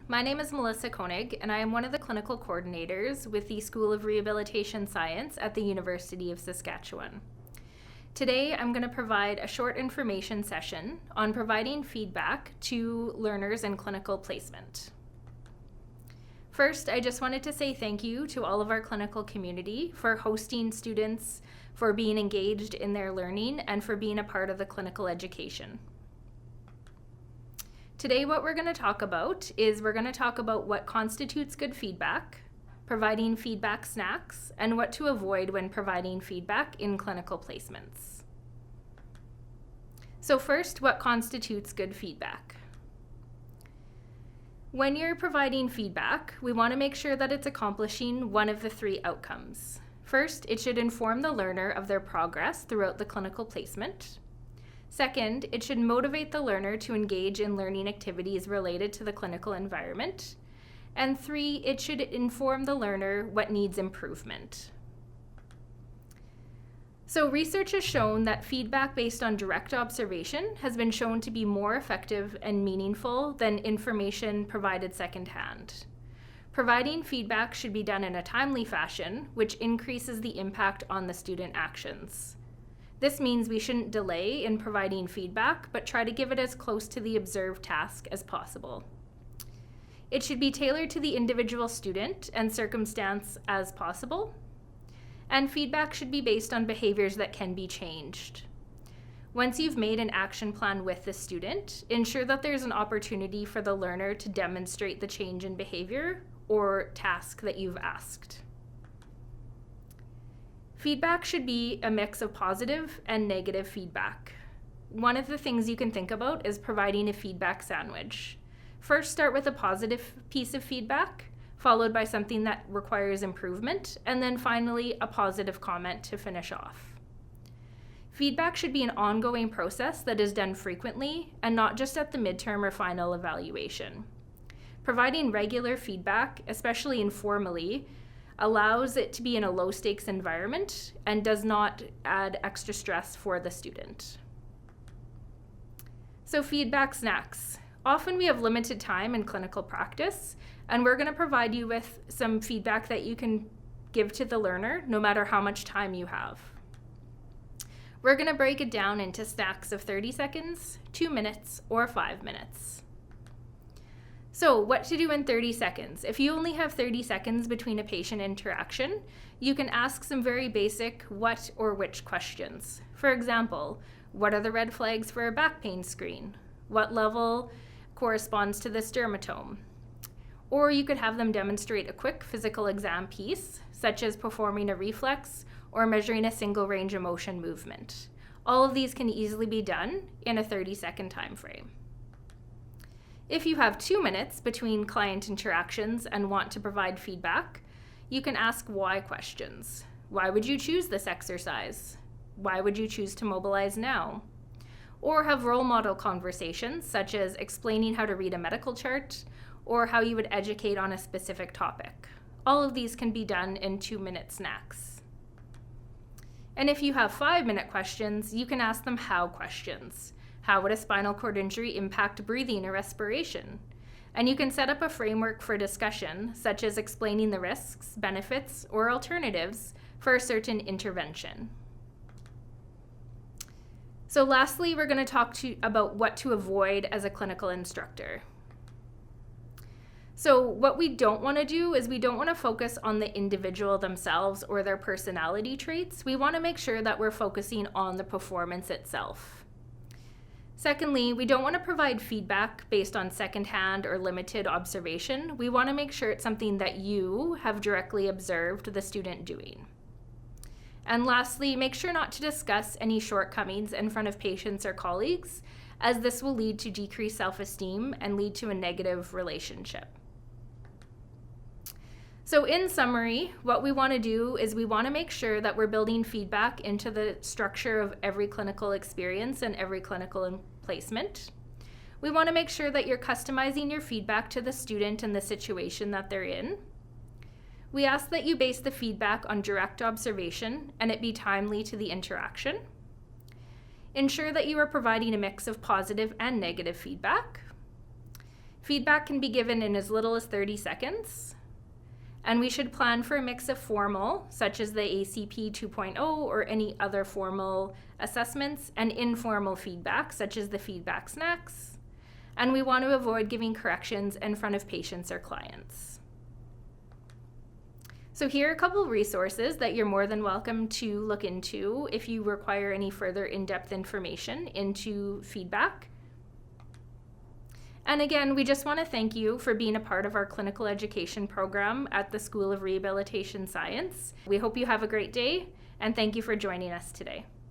My name is Melissa Koenig, and I am one of the clinical coordinators with the School of Rehabilitation Science at the University of Saskatchewan. Today, I'm going to provide a short information session on providing feedback to learners in clinical placement. First, I just wanted to say thank you to all of our clinical community for hosting students, for being engaged in their learning, and for being a part of the clinical education. Today, what we're going to talk about is what constitutes good feedback, providing feedback snacks, and what to avoid when providing feedback in clinical placements. So first, what constitutes good feedback? When you're providing feedback, we want to make sure that it's accomplishing one of the three outcomes. First, it should inform the learner of their progress throughout the clinical placement. Second, it should motivate the learner to engage in learning activities related to the clinical environment. And three, it should inform the learner what needs improvement. So research has shown that feedback based on direct observation has been shown to be more effective and meaningful than information provided secondhand. Providing feedback should be done in a timely fashion, which increases the impact on the student actions. This means we shouldn't delay in providing feedback, but try to give it as close to the observed task as possible. It should be tailored to the individual student and circumstance as possible, and feedback should be based on behaviors that can be changed. Once you've made an action plan with the student, ensure that there's an opportunity for the learner to demonstrate the change in behavior or task that you've asked. Feedback should be a mix of positive and negative feedback. One of the things you can think about is providing a feedback sandwich. First, start with a positive piece of feedback, followed by something that requires improvement, and then finally a positive comment to finish off. Feedback should be an ongoing process that is done frequently and not just at the midterm or final evaluation. Providing regular feedback, especially informally, allows it to be in a low-stakes environment and does not add extra stress for the student. So feedback snacks. Often we have limited time in clinical practice, and we're going to provide you with some feedback that you can give to the learner no matter how much time you have. We're going to break it down into stacks of 30 seconds, 2 minutes, or 5 minutes. So what to do in 30 seconds? If you only have 30 seconds between a patient interaction, you can ask some very basic what or which questions. For example, what are the red flags for a back pain screen? What level corresponds to this dermatome? Or you could have them demonstrate a quick physical exam piece, such as performing a reflex or measuring a single range of motion movement. All of these can easily be done in a 30-second time frame. If you have 2 minutes between client interactions and want to provide feedback, you can ask why questions. Why would you choose this exercise? Why would you choose to mobilize now? Or have role model conversations, such as explaining how to read a medical chart or how you would educate on a specific topic. All of these can be done in 2-minute snacks. And if you have 5-minute questions, you can ask them how questions. How would a spinal cord injury impact breathing or respiration? And you can set up a framework for discussion, such as explaining the risks, benefits, or alternatives for a certain intervention. So lastly, we're going to talk about what to avoid as a clinical instructor. So what we don't want to do is we don't want to focus on the individual themselves or their personality traits. We want to make sure that we're focusing on the performance itself. Secondly, we don't want to provide feedback based on secondhand or limited observation. We want to make sure it's something that you have directly observed the student doing. And lastly, make sure not to discuss any shortcomings in front of patients or colleagues, as this will lead to decreased self-esteem and lead to a negative relationship. So in summary, what we want to do is we want to make sure that we're building feedback into the structure of every clinical experience and every clinical placement. We want to make sure that you're customizing your feedback to the student and the situation that they're in. We ask that you base the feedback on direct observation and it be timely to the interaction. Ensure that you are providing a mix of positive and negative feedback. Feedback can be given in as little as 30 seconds. And we should plan for a mix of formal, such as the ACP 2.0 or any other formal assessments, and informal feedback, such as the feedback snacks. And we want to avoid giving corrections in front of patients or clients. So here are a couple of resources that you're more than welcome to look into if you require any further in-depth information into feedback. And again, we just want to thank you for being a part of our clinical education program at the School of Rehabilitation Science. We hope you have a great day, and thank you for joining us today.